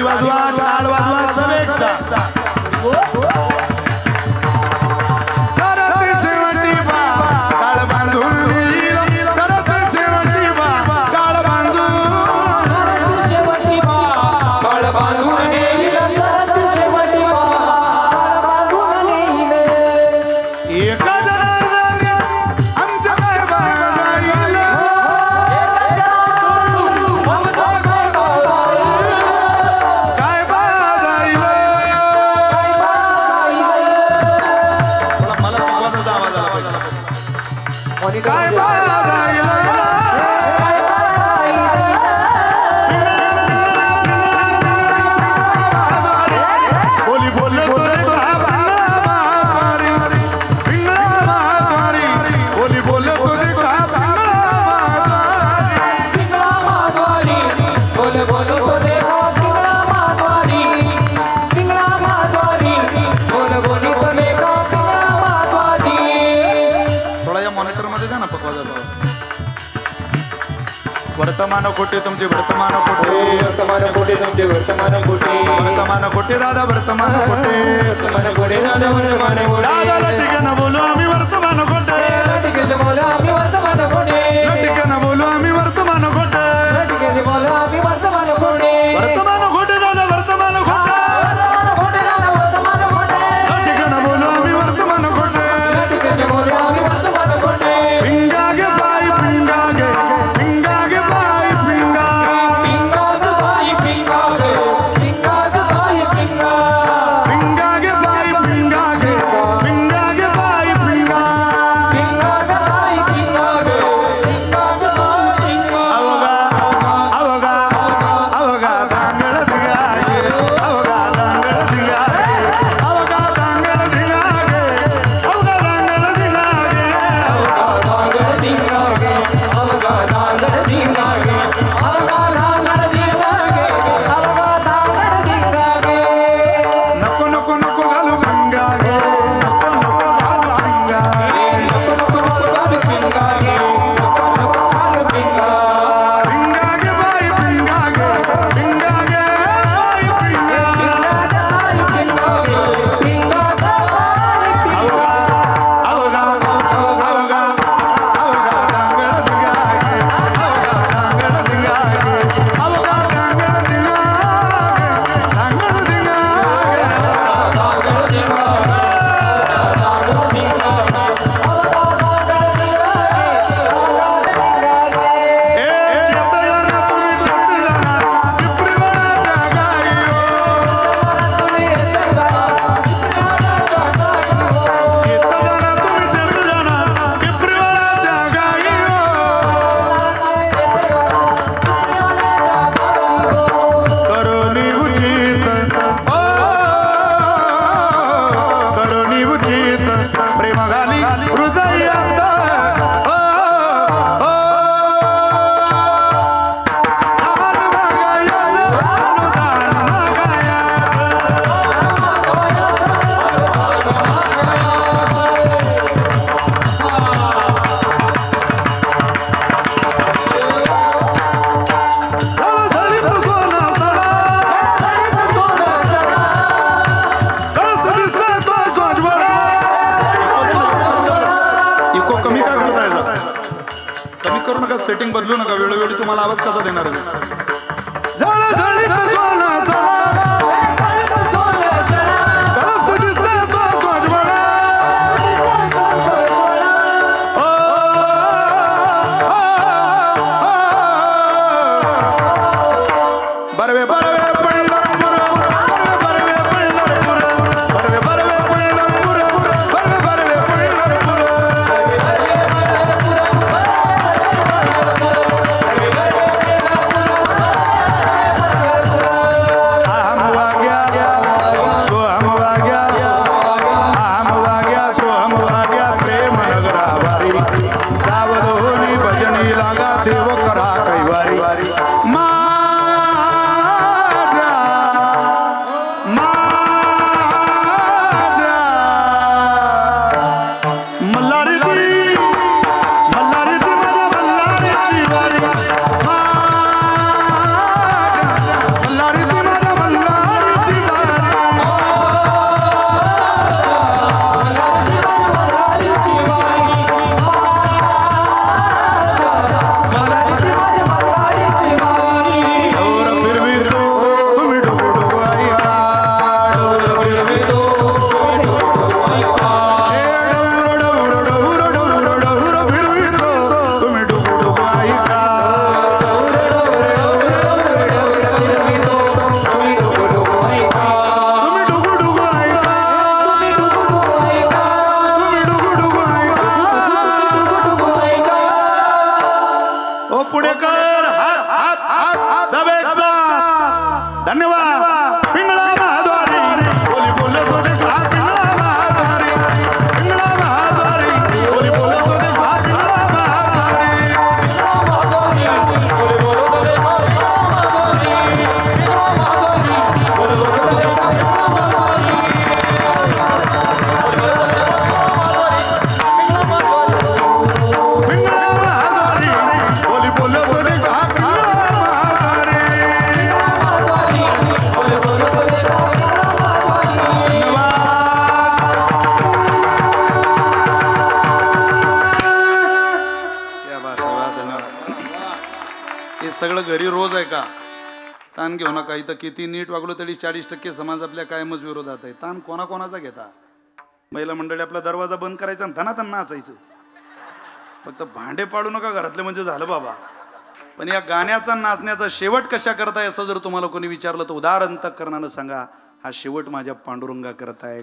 वाजवा टाळ वाजवा सवेचा वर्तमान कोटे तुमचे वर्तमान कोटे वर्तमान कोटे तुमचे वर्तमान कोटे वर्तमान कोटे दादा वर्तमान कोटे वर्तमान कोटे दादा वर्तमान कोटे दादा लटिकन बोलू आम्ही वर्तमान कोटे लटिकन बोलू आम्ही वर्तमान कोटे लटिकन बोलू आम्ही वर्तमान कोटे लटिकन बोलू आम्ही वर्तमान कोटे वर्तमान कोटे दादा वर्तमान कोटे वर्तमान कोटे दादा वर्तमान कोटे लटिकन बोलू आम्ही वर्तमान कोटे लटिकन बोलू आम्ही वर्तमान कोटे पिंगा गे बाई पिंगा गे सेटिंग बदलू नका वेळोवेळी तुम्हाला आवाज कसा देणार वर हात हात हात सब एक साथ धन्यवाद पिंगळा महाद्वारी बोली बोलत होते का पिंगळा महाद्वारी पिंगळा महाद्वारी बोली बोलत होते का पिंगळा महाद्वारी पिंगळा महाद्वारी बोली बोलत होते का पिंगळा महाद्वारी क्या बात आहे, वा, धन्यवाद. हे सगळं घरी रोज आहे का? ताण घेऊ नका. इथं किती नीट वागलो तरी 40% समाज आपल्या कायमच विरोधात आहे. ताण कोणाकोणाचा घेता? महिला मंडळी आपला दरवाजा बंद करायचा आणि धनातन नाचायचं. फक्त भांडे पाडू नका घरातले म्हणजे झालं बाबा. पण या गाण्याचा नाचण्याचा शेवट कशा करताय असं जर तुम्हाला कोणी विचारलं तर उदार अंतःकरणानं सांगा, हा शेवट माझ्या पांडुरंगा करताय.